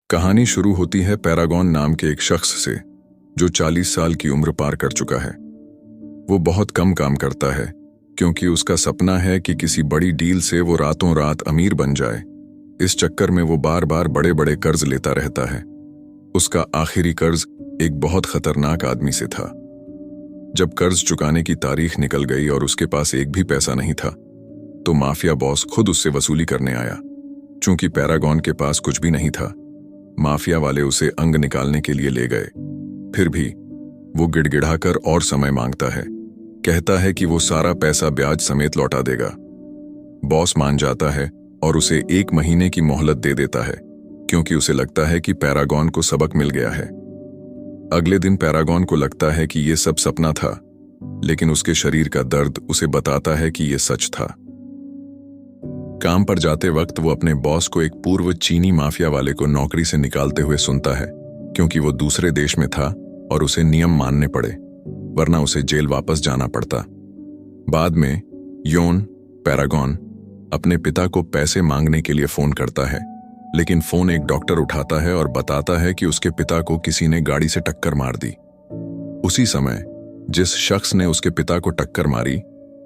कहानी शुरू होती है पैरागॉन नाम के एक शख्स से जो 40 साल की उम्र पार कर चुका है। वो बहुत कम काम करता है क्योंकि उसका सपना है कि किसी बड़ी डील से वो रातों रात अमीर बन जाए। इस चक्कर में वो बार बार बड़े बड़े कर्ज लेता रहता है। उसका आखिरी कर्ज एक बहुत खतरनाक आदमी से था। जब कर्ज चुकाने की तारीख निकल गई और उसके पास एक भी पैसा नहीं था तो माफिया बॉस खुद उससे वसूली करने आया। चूंकि पैरागॉन के पास कुछ भी नहीं था, माफिया वाले उसे अंग निकालने के लिए ले गए। फिर भी वो गिड़गिड़ाकर और समय मांगता है। कहता है कि वो सारा पैसा ब्याज समेत लौटा देगा। बॉस मान जाता है और उसे 1 महीने की मोहलत दे देता है क्योंकि उसे लगता है कि पैरागॉन को सबक मिल गया है। अगले दिन पैरागॉन को लगता है कि ये सब सपना था, लेकिन उसके शरीर का दर्द उसे बताता है कि ये सच था। काम पर जाते वक्त वो अपने बॉस को एक पूर्व चीनी माफिया वाले को नौकरी से निकालते हुए सुनता है क्योंकि वो दूसरे देश में था और उसे नियम मानने पड़े, वरना उसे जेल वापस जाना पड़ता। बाद में योन पैरागॉन अपने पिता को पैसे मांगने के लिए फोन करता है, लेकिन फोन एक डॉक्टर उठाता है और बताता है कि उसके पिता को किसी ने गाड़ी से टक्कर मार दी। उसी समय जिस शख्स ने उसके पिता को टक्कर मारी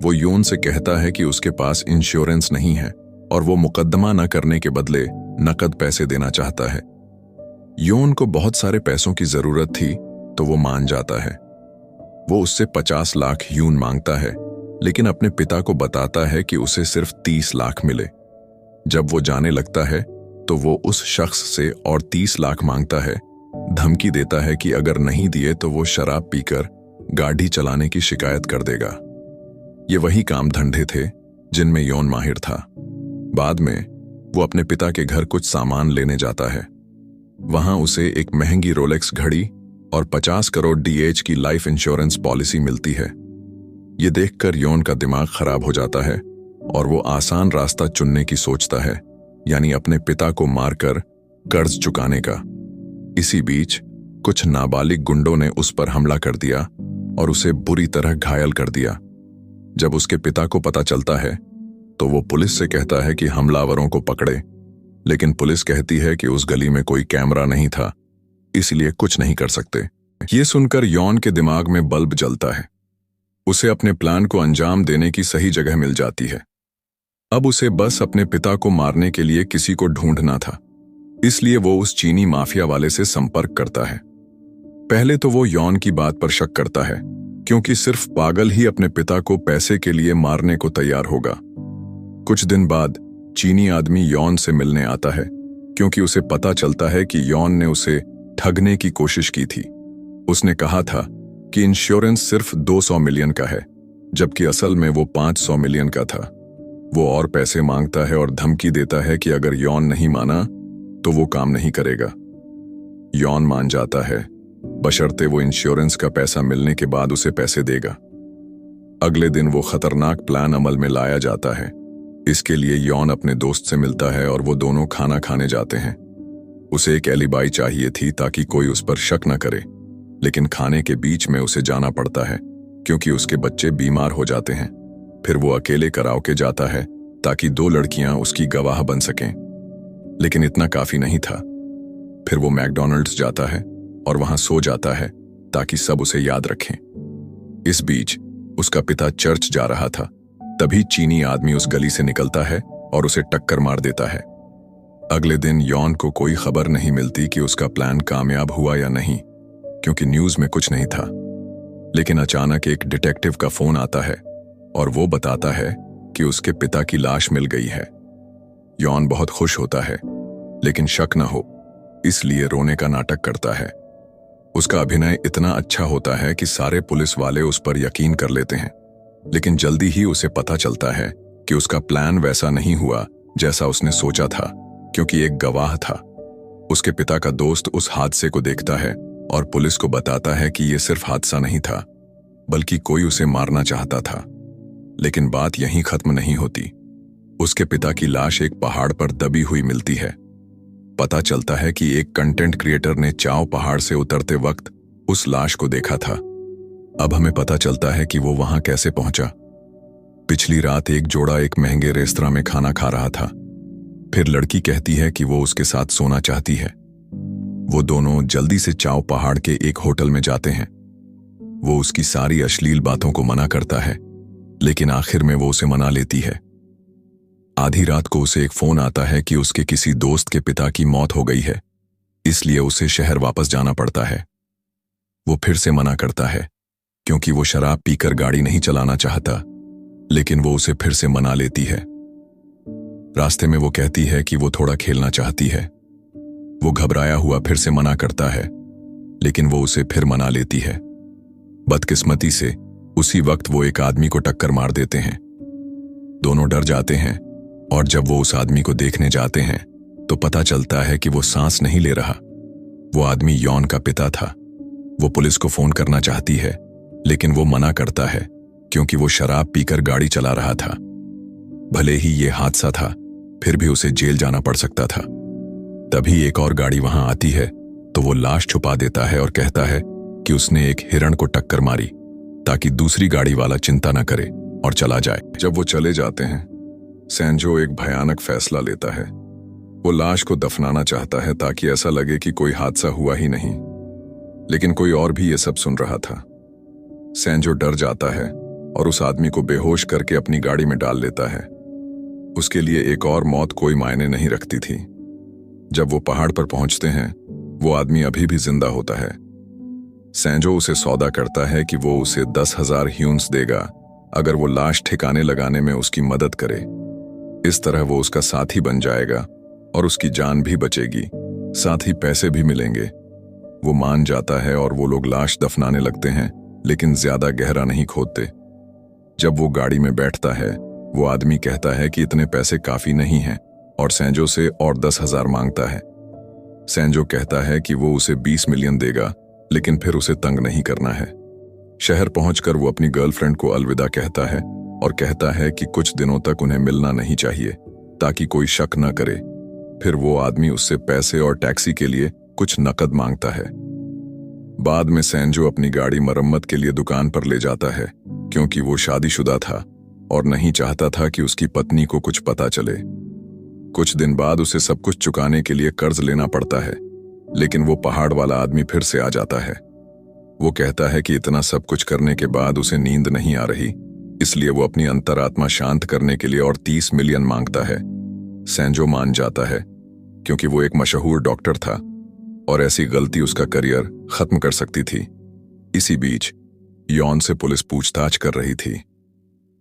वो योन से कहता है कि उसके पास इंश्योरेंस नहीं है और वो मुकदमा न करने के बदले नकद पैसे देना चाहता है। योन को बहुत सारे पैसों की जरूरत थी तो वो मान जाता है। वो उससे 50 लाख यून मांगता है, लेकिन अपने पिता को बताता है कि उसे सिर्फ 30 लाख मिले। जब वो जाने लगता है तो वो उस शख्स से और 30 लाख मांगता है। धमकी देता है कि अगर नहीं दिए तो वो शराब पीकर गाड़ी चलाने की शिकायत कर देगा। ये वही काम धंधे थे जिनमें योन माहिर था। बाद में वो अपने पिता के घर कुछ सामान लेने जाता है। वहां उसे एक महंगी रोलेक्स घड़ी और 50 करोड़ डीएच की लाइफ इंश्योरेंस पॉलिसी मिलती है। ये देखकर योन का दिमाग खराब हो जाता है और वो आसान रास्ता चुनने की सोचता है, यानी अपने पिता को मारकर कर्ज चुकाने का। इसी बीच कुछ नाबालिग गुंडों ने उस पर हमला कर दिया और उसे बुरी तरह घायल कर दिया। जब उसके पिता को पता चलता है तो वो पुलिस से कहता है कि हमलावरों को पकड़े, लेकिन पुलिस कहती है कि उस गली में कोई कैमरा नहीं था, इसलिए कुछ नहीं कर सकते। ये सुनकर योन के दिमाग में बल्ब जलता है। उसे अपने प्लान को अंजाम देने की सही जगह मिल जाती है। अब उसे बस अपने पिता को मारने के लिए किसी को ढूंढना था, इसलिए वो उस चीनी माफिया वाले से संपर्क करता है। पहले तो वो योन की बात पर शक करता है क्योंकि सिर्फ पागल ही अपने पिता को पैसे के लिए मारने को तैयार होगा। कुछ दिन बाद चीनी आदमी योन से मिलने आता है क्योंकि उसे पता चलता है कि योन ने उसे ठगने की कोशिश की थी। उसने कहा था कि इंश्योरेंस सिर्फ 200 मिलियन का है, जबकि असल में वो 500 मिलियन का था। वो और पैसे मांगता है और धमकी देता है कि अगर योन नहीं माना तो वो काम नहीं करेगा। योन मान जाता है, बशर्ते वो इंश्योरेंस का पैसा मिलने के बाद उसे पैसे देगा। अगले दिन वो खतरनाक प्लान अमल में लाया जाता है। इसके लिए योन अपने दोस्त से मिलता है और वो दोनों खाना खाने जाते हैं। उसे एक एलिबाई चाहिए थी ताकि कोई उस पर शक न करे, लेकिन खाने के बीच में उसे जाना पड़ता है क्योंकि उसके बच्चे बीमार हो जाते हैं। फिर वो अकेले कराओके जाता है ताकि 2 लड़कियां उसकी गवाह बन सकें, लेकिन इतना काफी नहीं था। फिर वो मैकडॉनल्ड्स जाता है और वहां सो जाता है ताकि सब उसे याद रखें। इस बीच उसका पिता चर्च जा रहा था। तभी चीनी आदमी उस गली से निकलता है और उसे टक्कर मार देता है। अगले दिन योन को कोई खबर नहीं मिलती कि उसका प्लान कामयाब हुआ या नहीं, क्योंकि न्यूज में कुछ नहीं था। लेकिन अचानक एक डिटेक्टिव का फोन आता है और वो बताता है कि उसके पिता की लाश मिल गई है। योन बहुत खुश होता है, लेकिन शक न हो इसलिए रोने का नाटक करता है। उसका अभिनय इतना अच्छा होता है कि सारे पुलिस वाले उस पर यकीन कर लेते हैं, लेकिन जल्दी ही उसे पता चलता है कि उसका प्लान वैसा नहीं हुआ जैसा उसने सोचा था, क्योंकि एक गवाह था। उसके पिता का दोस्त उस हादसे को देखता है और पुलिस को बताता है कि यह सिर्फ हादसा नहीं था, बल्कि कोई उसे मारना चाहता था। लेकिन बात यहीं खत्म नहीं होती। उसके पिता की लाश एक पहाड़ पर दबी हुई मिलती है। पता चलता है कि एक कंटेंट क्रिएटर ने चाओ पहाड़ से उतरते वक्त उस लाश को देखा था। अब हमें पता चलता है कि वो वहां कैसे पहुंचा। पिछली रात एक जोड़ा एक महंगे रेस्तरां में खाना खा रहा था। फिर लड़की कहती है कि वो उसके साथ सोना चाहती है। वो दोनों जल्दी से चाओ पहाड़ के एक होटल में जाते हैं। वो उसकी सारी अश्लील बातों को मना करता है, लेकिन आखिर में वो उसे मना लेती है। आधी रात को उसे एक फोन आता है कि उसके किसी दोस्त के पिता की मौत हो गई है, इसलिए उसे शहर वापस जाना पड़ता है। वो फिर से मना करता है क्योंकि वो शराब पीकर गाड़ी नहीं चलाना चाहता, लेकिन वो उसे फिर से मना लेती है। रास्ते में वो कहती है कि वो थोड़ा खेलना चाहती है। वो घबराया हुआ फिर से मना करता है, लेकिन वो उसे फिर मना लेती है। बदकिस्मती से उसी वक्त वो एक आदमी को टक्कर मार देते हैं। दोनों डर जाते हैं और जब वो उस आदमी को देखने जाते हैं तो पता चलता है कि वो सांस नहीं ले रहा। वो आदमी यॉन का पिता था। वो पुलिस को फोन करना चाहती है, लेकिन वो मना करता है क्योंकि वो शराब पीकर गाड़ी चला रहा था। भले ही ये हादसा था, फिर भी उसे जेल जाना पड़ सकता था। तभी एक और गाड़ी वहां आती है तो वो लाश छुपा देता है और कहता है कि उसने एक हिरण को टक्कर मारी ताकि दूसरी गाड़ी वाला चिंता न करे और चला जाए। जब वो चले जाते हैं, सैंजो एक भयानक फैसला लेता है। वो लाश को दफनाना चाहता है ताकि ऐसा लगे कि कोई हादसा हुआ ही नहीं, लेकिन कोई और भी ये सब सुन रहा था। सैंजो डर जाता है और उस आदमी को बेहोश करके अपनी गाड़ी में डाल लेता है। उसके लिए एक और मौत कोई मायने नहीं रखती थी। जब वो पहाड़ पर पहुंचते हैं, वो आदमी अभी भी जिंदा होता है। सैंजो उसे सौदा करता है कि वो उसे 10,000 ह्यून्स देगा अगर वो लाश ठिकाने लगाने में उसकी मदद करे। इस तरह वो उसका साथी बन जाएगा और उसकी जान भी बचेगी, साथ ही पैसे भी मिलेंगे। वो मान जाता है और वो लोग लाश दफनाने लगते हैं, लेकिन ज्यादा गहरा नहीं खोदते। जब वो गाड़ी में बैठता है, वो आदमी कहता है कि इतने पैसे काफी नहीं हैं और सैंजो से और 10,000 मांगता है। सैंजो कहता है कि वो उसे 20 मिलियन देगा, लेकिन फिर उसे तंग नहीं करना है। शहर पहुंचकर वो अपनी गर्लफ्रेंड को अलविदा कहता है और कहता है कि कुछ दिनों तक उन्हें मिलना नहीं चाहिए ताकि कोई शक न करे। फिर वो आदमी उससे पैसे और टैक्सी के लिए कुछ नकद मांगता है। बाद में सैंजो अपनी गाड़ी मरम्मत के लिए दुकान पर ले जाता है क्योंकि वो शादीशुदा था और नहीं चाहता था कि उसकी पत्नी को कुछ पता चले। कुछ दिन बाद उसे सब कुछ चुकाने के लिए कर्ज लेना पड़ता है, लेकिन वो पहाड़ वाला आदमी फिर से आ जाता है। वो कहता है कि इतना सब कुछ करने के बाद उसे नींद नहीं आ रही, इसलिए वो अपनी अंतरात्मा शांत करने के लिए और 30 मिलियन मांगता है। सैंजो मान जाता है क्योंकि वो एक मशहूर डॉक्टर था और ऐसी गलती उसका करियर खत्म कर सकती थी। इसी बीच यॉन से पुलिस पूछताछ कर रही थी,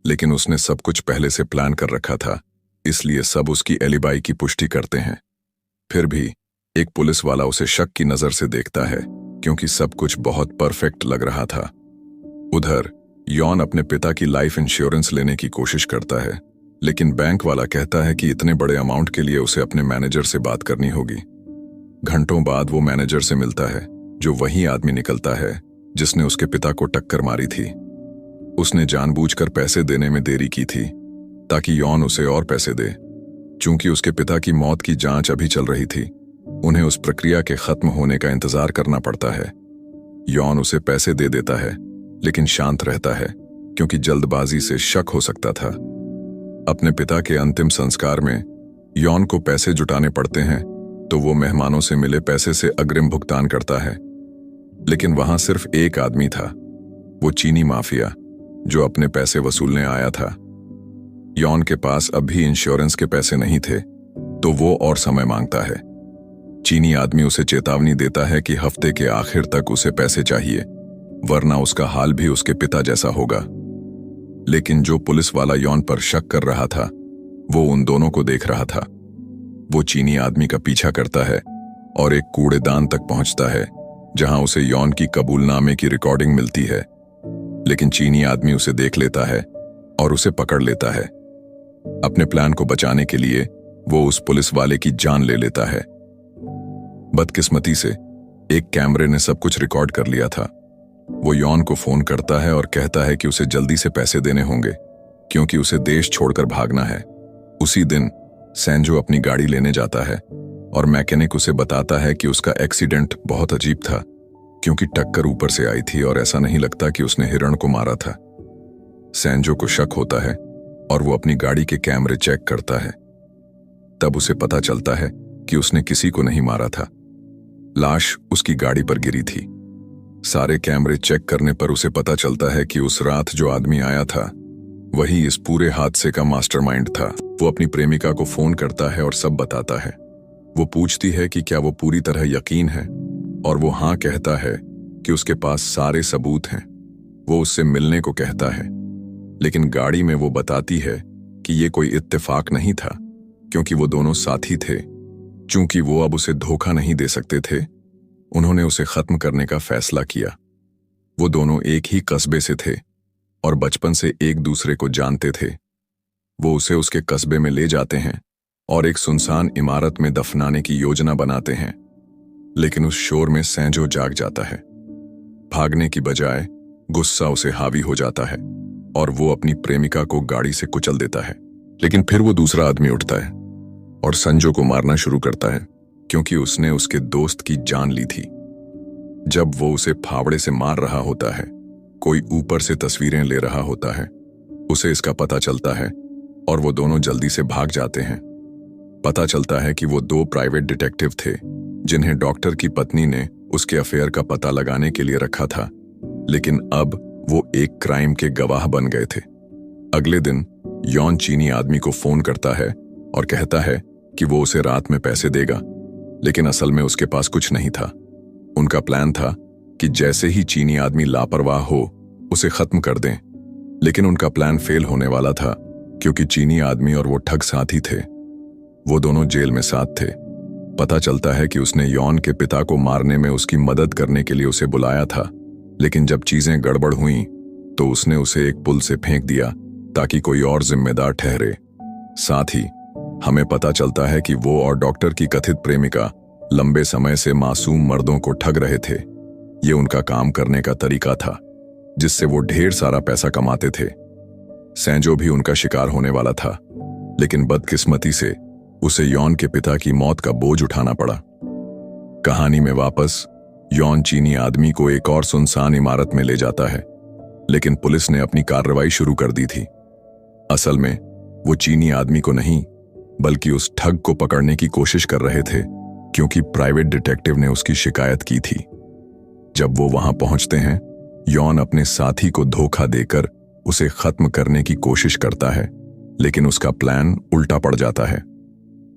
लेकिन उसने सब कुछ पहले से प्लान कर रखा था, इसलिए सब उसकी एलिबाई की पुष्टि करते हैं। फिर भी एक पुलिस वाला उसे शक की नजर से देखता है क्योंकि सब कुछ बहुत परफेक्ट लग रहा था। उधर यॉन अपने पिता की लाइफ इंश्योरेंस लेने की कोशिश करता है, लेकिन बैंक वाला कहता है कि इतने बड़े अमाउंट के लिए उसे अपने मैनेजर से बात करनी होगी। घंटों बाद वो मैनेजर से मिलता है, जो वही आदमी निकलता है जिसने उसके पिता को टक्कर मारी थी। उसने जानबूझकर पैसे देने में देरी की थी ताकि यॉन उसे और पैसे दे। चूंकि उसके पिता की मौत की जांच अभी चल रही थी, उन्हें उस प्रक्रिया के खत्म होने का इंतजार करना पड़ता है। यॉन उसे पैसे दे देता है, लेकिन शांत रहता है क्योंकि जल्दबाजी से शक हो सकता था। अपने पिता के अंतिम संस्कार में यॉन को पैसे जुटाने पड़ते हैं, तो वो मेहमानों से मिले पैसे से अग्रिम भुगतान करता है। लेकिन वहां सिर्फ एक आदमी था, वो चीनी माफिया जो अपने पैसे वसूलने आया था। यॉन के पास अब भी इंश्योरेंस के पैसे नहीं थे, तो वो और समय मांगता है। चीनी आदमी उसे चेतावनी देता है कि हफ्ते के आखिर तक उसे पैसे चाहिए, वरना उसका हाल भी उसके पिता जैसा होगा। लेकिन जो पुलिस वाला यॉन पर शक कर रहा था, वो उन दोनों को देख रहा था। वो चीनी आदमी का पीछा करता है और एक कूड़ेदान तक पहुंचता है, जहां उसे यॉन की कबूलनामे की रिकॉर्डिंग मिलती है। लेकिन चीनी आदमी उसे देख लेता है और उसे पकड़ लेता है। अपने प्लान को बचाने के लिए वो उस पुलिस वाले की जान ले लेता है। बदकिस्मती से एक कैमरे ने सब कुछ रिकॉर्ड कर लिया था। वो यॉन को फोन करता है और कहता है कि उसे जल्दी से पैसे देने होंगे क्योंकि उसे देश छोड़कर भागना है। उसी दिन सैंजो अपनी गाड़ी लेने जाता है और मैकेनिक उसे बताता है कि उसका एक्सीडेंट बहुत अजीब था क्योंकि टक्कर ऊपर से आई थी और ऐसा नहीं लगता कि उसने हिरण को मारा था। सैंजो को शक होता है और वो अपनी गाड़ी के कैमरे चेक करता है। तब उसे पता चलता है कि उसने किसी को नहीं मारा था। लाश उसकी गाड़ी पर गिरी थी। सारे कैमरे चेक करने पर उसे पता चलता है कि उस रात जो आदमी आया था वही इस पूरे हादसे का मास्टरमाइंड था। वो अपनी प्रेमिका को फोन करता है और सब बताता है। वो पूछती है कि क्या वो पूरी तरह यकीन है, और वो हाँ कहता है कि उसके पास सारे सबूत हैं। वो उससे मिलने को कहता है, लेकिन गाड़ी में वो बताती है कि ये कोई इत्तेफाक नहीं था, क्योंकि वो दोनों साथी थे। चूंकि वो अब उसे धोखा नहीं दे सकते थे, उन्होंने उसे खत्म करने का फैसला किया। वो दोनों एक ही कस्बे से थे और बचपन से एक दूसरे को जानते थे। वो उसे उसके कस्बे में ले जाते हैं और एक सुनसान इमारत में दफनाने की योजना बनाते हैं, लेकिन उस शोर में सैंजो जाग जाता है। भागने की बजाय गुस्सा उसे हावी हो जाता है और वो अपनी प्रेमिका को गाड़ी से कुचल देता है। लेकिन फिर वो दूसरा आदमी उठता है और संजो को मारना शुरू करता है, क्योंकि उसने उसके दोस्त की जान ली थी। जब वो उसे फावड़े से मार रहा होता है, कोई ऊपर से तस्वीरें ले रहा होता है। उसे इसका पता चलता है और वो दोनों जल्दी से भाग जाते हैं। पता चलता है कि वो 2 प्राइवेट डिटेक्टिव थे, जिन्हें डॉक्टर की पत्नी ने उसके अफेयर का पता लगाने के लिए रखा था, लेकिन अब वो एक क्राइम के गवाह बन गए थे। अगले दिन यॉन चीनी आदमी को फोन करता है और कहता है कि वो उसे रात में पैसे देगा, लेकिन असल में उसके पास कुछ नहीं था। उनका प्लान था कि जैसे ही चीनी आदमी लापरवाह हो उसे खत्म कर दें, लेकिन उनका प्लान फेल होने वाला था, क्योंकि चीनी आदमी और वो ठग साथी थे। वो दोनों जेल में साथ थे। पता चलता है कि उसने यॉन के पिता को मारने में उसकी मदद करने के लिए उसे बुलाया था, लेकिन जब चीजें गड़बड़ हुईं तो उसने उसे एक पुल से फेंक दिया ताकि कोई और जिम्मेदार ठहरे। साथ ही हमें पता चलता है कि वो और डॉक्टर की कथित प्रेमिका लंबे समय से मासूम मर्दों को ठग रहे थे। ये उनका काम करने का तरीका था, जिससे वो ढेर सारा पैसा कमाते थे। सैंजो भी उनका शिकार होने वाला था, लेकिन बदकिस्मती से उसे यॉन के पिता की मौत का बोझ उठाना पड़ा। कहानी में वापस यॉन चीनी आदमी को एक और सुनसान इमारत में ले जाता है, लेकिन पुलिस ने अपनी कार्रवाई शुरू कर दी थी। असल में वो चीनी आदमी को नहीं, बल्कि उस ठग को पकड़ने की कोशिश कर रहे थे, क्योंकि प्राइवेट डिटेक्टिव ने उसकी शिकायत की थी। जब वो वहां पहुंचते हैं, यॉन अपने साथी को धोखा देकर उसे खत्म करने की कोशिश करता है, लेकिन उसका प्लान उल्टा पड़ जाता है।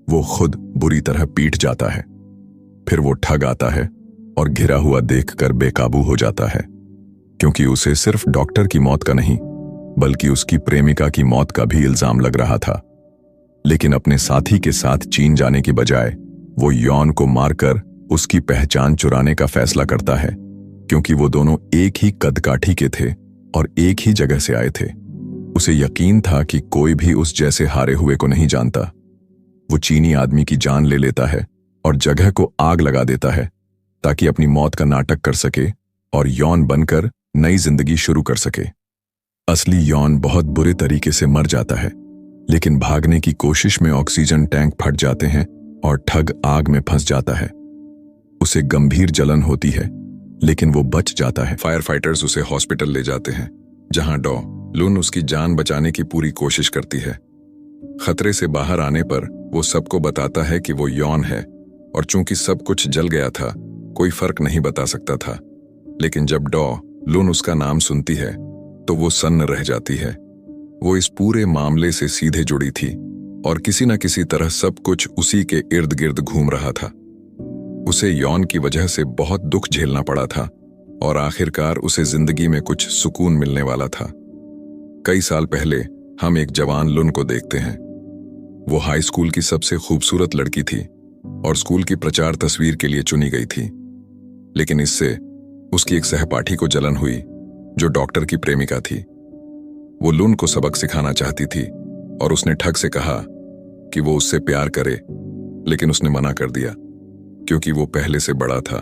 वो खुद बुरी तरह पीट जाता है। फिर वो ठग आता है और घिरा हुआ देखकर बेकाबू हो जाता है, क्योंकि उसे सिर्फ डॉक्टर की मौत का नहीं, बल्कि उसकी प्रेमिका की मौत का भी इल्जाम लग रहा था। लेकिन अपने साथी के साथ चीन जाने की बजाय वो यॉन को मारकर उसकी पहचान चुराने का फैसला करता है, क्योंकि वो दोनों एक ही कदकाठी के थे और एक ही जगह से आए थे। उसे यकीन था कि कोई भी उस जैसे हारे हुए को नहीं जानता। वो चीनी आदमी की जान ले लेता है और जगह को आग लगा देता है, ताकि अपनी मौत का नाटक कर सके और यॉन बनकर नई जिंदगी शुरू कर सके। असली यॉन बहुत बुरे तरीके से मर जाता है, लेकिन भागने की कोशिश में ऑक्सीजन टैंक फट जाते हैं और ठग आग में फंस जाता है। उसे गंभीर जलन होती है, लेकिन वो बच जाता है। फायर फाइटर्स उसे हॉस्पिटल ले जाते हैं, जहां डॉ लुन उसकी जान बचाने की पूरी कोशिश करती है। खतरे से बाहर आने पर वो सबको बताता है कि वो यॉन है, और चूंकि सब कुछ जल गया था, कोई फर्क नहीं बता सकता था। लेकिन जब डॉ लुन उसका नाम सुनती है तो वो सन्न रह जाती है। वो इस पूरे मामले से सीधे जुड़ी थी और किसी न किसी तरह सब कुछ उसी के इर्द गिर्द घूम रहा था। उसे यॉन की वजह से बहुत दुख झेलना पड़ा था और आखिरकार उसे जिंदगी में कुछ सुकून मिलने वाला था। कई साल पहले हम एक जवान लुन को देखते हैं। वो हाई स्कूल की सबसे खूबसूरत लड़की थी और स्कूल की प्रचार तस्वीर के लिए चुनी गई थी। लेकिन इससे उसकी एक सहपाठी को जलन हुई, जो डॉक्टर की प्रेमिका थी। वो लुन को सबक सिखाना चाहती थी और उसने ठग से कहा कि वो उससे प्यार करे, लेकिन उसने मना कर दिया क्योंकि वो पहले से बड़ा था।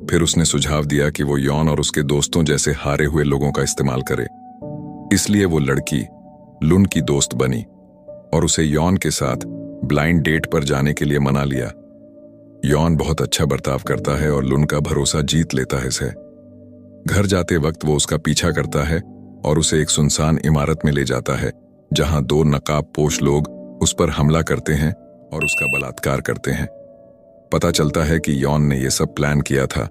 फिर उसने सुझाव दिया कि वो यॉन और उसके दोस्तों जैसे हारे हुए लोगों का इस्तेमाल करे। इसलिए वो लड़की लुन की दोस्त बनी और उसे यॉन के साथ ब्लाइंड डेट पर जाने के लिए मना लिया। यॉन बहुत अच्छा बर्ताव करता है और लुन का भरोसा जीत लेता है इसे। घर जाते वक्त वो उसका पीछा करता है और उसे एक सुनसान इमारत में ले जाता है, जहां 2 नकाब पोश लोग उस पर हमला करते हैं और उसका बलात्कार करते हैं। पता चलता है कि यॉन ने यह सब प्लान किया था,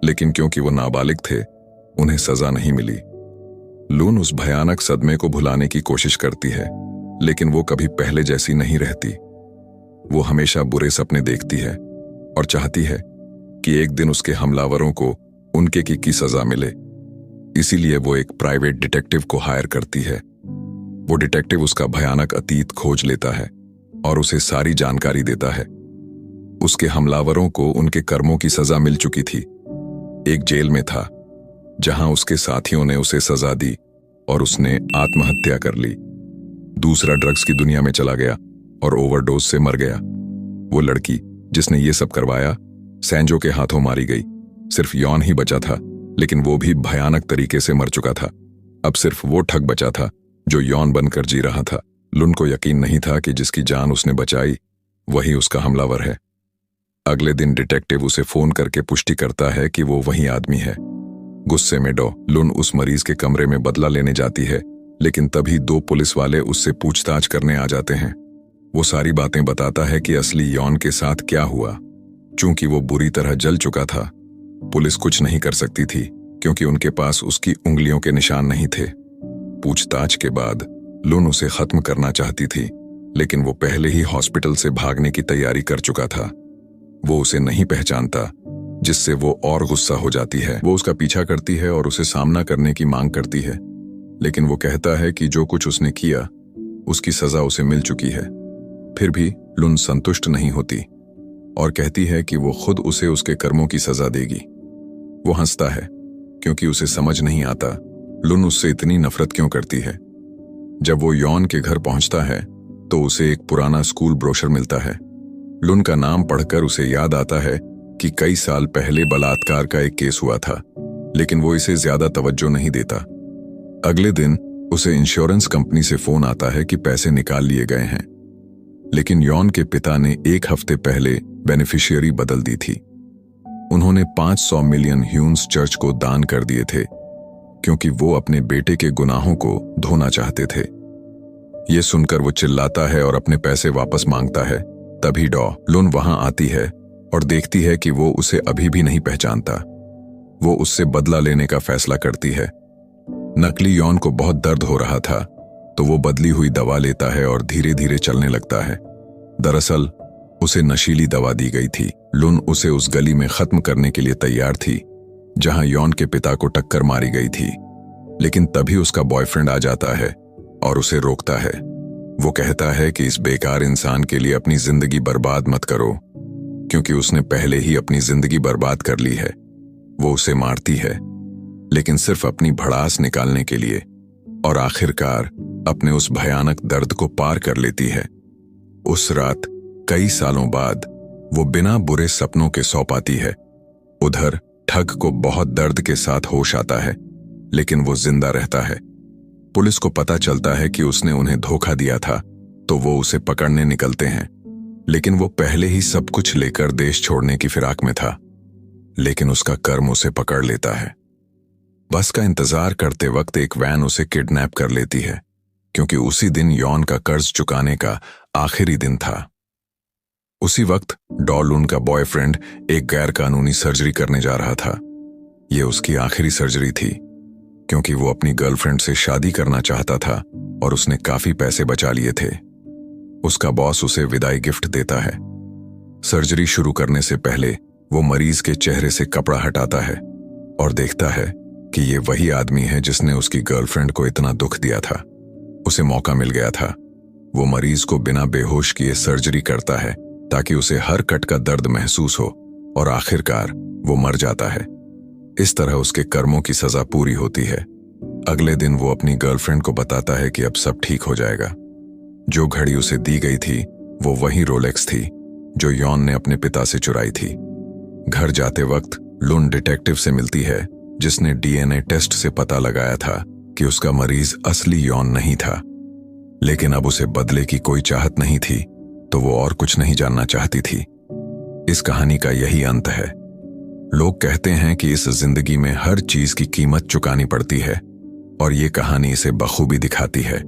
लेकिन क्योंकि वो नाबालिग थे, उन्हें सजा नहीं मिली। लून उस भयानक सदमे को भुलाने की कोशिश करती है, लेकिन वो कभी पहले जैसी नहीं रहती। वो हमेशा बुरे सपने देखती है और चाहती है कि एक दिन उसके हमलावरों को उनके की सजा मिले। इसीलिए वो एक प्राइवेट डिटेक्टिव को हायर करती है। वो डिटेक्टिव उसका भयानक अतीत खोज लेता है और उसे सारी जानकारी देता है। उसके हमलावरों को उनके कर्मों की सजा मिल चुकी थी। एक जेल में था जहां उसके साथियों ने उसे सजा दी और उसने आत्महत्या कर ली। दूसरा ड्रग्स की दुनिया में चला गया और ओवरडोज से मर गया। वो लड़की जिसने ये सब करवाया सैंजो के हाथों मारी गई। सिर्फ यॉन ही बचा था, लेकिन वो भी भयानक तरीके से मर चुका था। अब सिर्फ वो ठग बचा था जो यॉन बनकर जी रहा था। लुन को यकीन नहीं था कि जिसकी जान उसने बचाई वही उसका हमलावर है। अगले दिन डिटेक्टिव उसे फोन करके पुष्टि करता है कि वो वही आदमी है। गुस्से में लुन उस मरीज के कमरे में बदला लेने जाती है, लेकिन तभी 2 पुलिस वाले उससे पूछताछ करने आ जाते हैं। वो सारी बातें बताता है कि असली यॉन के साथ क्या हुआ। चूंकि वो बुरी तरह जल चुका था, पुलिस कुछ नहीं कर सकती थी क्योंकि उनके पास उसकी उंगलियों के निशान नहीं थे। पूछताछ के बाद लुन उसे खत्म करना चाहती थी, लेकिन वो पहले ही हॉस्पिटल से भागने की तैयारी कर चुका था। वो उसे नहीं पहचानता, जिससे वो और गुस्सा हो जाती है। वो उसका पीछा करती है और उसे सामना करने की मांग करती है, लेकिन वो कहता है कि जो कुछ उसने किया उसकी सजा उसे मिल चुकी है। फिर भी लुन संतुष्ट नहीं होती और कहती है कि वो खुद उसे उसके कर्मों की सजा देगी। वो हंसता है क्योंकि उसे समझ नहीं आता लुन उससे इतनी नफरत क्यों करती है। जब वो यॉन के घर पहुंचता है तो उसे एक पुराना स्कूल ब्रोशर मिलता है। लुन का नाम पढ़कर उसे याद आता है कि कई साल पहले बलात्कार का एक केस हुआ था, लेकिन वो इसे ज्यादा तवज्जो नहीं देता। अगले दिन उसे इंश्योरेंस कंपनी से फोन आता है कि पैसे निकाल लिए गए हैं, लेकिन यॉन के पिता ने 1 हफ्ते पहले बेनिफिशियरी बदल दी थी। उन्होंने 500 मिलियन ह्यून्स चर्च को दान कर दिए थे क्योंकि वो अपने बेटे के गुनाहों को धोना चाहते थे। ये सुनकर वो चिल्लाता है और अपने पैसे वापस मांगता है। तभी लुन वहां आती है और देखती है कि वो उसे अभी भी नहीं पहचानता। वो उससे बदला लेने का फैसला करती है। नकली यॉन को बहुत दर्द हो रहा था, तो वो बदली हुई दवा लेता है और धीरे धीरे चलने लगता है। दरअसल उसे नशीली दवा दी गई थी। लुन उसे उस गली में खत्म करने के लिए तैयार थी जहां यॉन के पिता को टक्कर मारी गई थी, लेकिन तभी उसका बॉयफ्रेंड आ जाता है और उसे रोकता है। वो कहता है कि इस बेकार इंसान के लिए अपनी जिंदगी बर्बाद मत करो, क्योंकि उसने पहले ही अपनी जिंदगी बर्बाद कर ली है। वो उसे मारती है, लेकिन सिर्फ अपनी भड़ास निकालने के लिए, और आखिरकार अपने उस भयानक दर्द को पार कर लेती है। उस रात कई सालों बाद वो बिना बुरे सपनों के सौ पाती है। उधर ठग को बहुत दर्द के साथ होश आता है, लेकिन वो जिंदा रहता है। पुलिस को पता चलता है कि उसने उन्हें धोखा दिया था, तो वो उसे पकड़ने निकलते हैं, लेकिन वो पहले ही सब कुछ लेकर देश छोड़ने की फिराक में था। लेकिन उसका कर्म उसे पकड़ लेता है। बस का इंतजार करते वक्त एक वैन उसे किडनैप कर लेती है, क्योंकि उसी दिन यॉन का कर्ज चुकाने का आखिरी दिन था। उसी वक्त लुन का बॉयफ्रेंड एक गैर कानूनी सर्जरी करने जा रहा था। यह उसकी आखिरी सर्जरी थी, क्योंकि वो अपनी गर्लफ्रेंड से शादी करना चाहता था और उसने काफी पैसे बचा लिए थे। उसका बॉस उसे विदाई गिफ्ट देता है। सर्जरी शुरू करने से पहले वो मरीज के चेहरे से कपड़ा हटाता है और देखता है कि ये वही आदमी है जिसने उसकी गर्लफ्रेंड को इतना दुख दिया था। उसे मौका मिल गया था। वो मरीज को बिना बेहोश किए सर्जरी करता है ताकि उसे हर कट का दर्द महसूस हो, और आखिरकार वो मर जाता है। इस तरह उसके कर्मों की सजा पूरी होती है। अगले दिन वो अपनी गर्लफ्रेंड को बताता है कि अब सब ठीक हो जाएगा। जो घड़ी उसे दी गई थी वो वही रोलेक्स थी जो यॉन ने अपने पिता से चुराई थी। घर जाते वक्त लुन डिटेक्टिव से मिलती है, जिसने डीएनए टेस्ट से पता लगाया था कि उसका मरीज असली यॉन नहीं था। लेकिन अब उसे बदले की कोई चाहत नहीं थी, तो वो और कुछ नहीं जानना चाहती थी। इस कहानी का यही अंत है। लोग कहते हैं कि इस जिंदगी में हर चीज की कीमत चुकानी पड़ती है, और ये कहानी इसे बखूबी दिखाती है।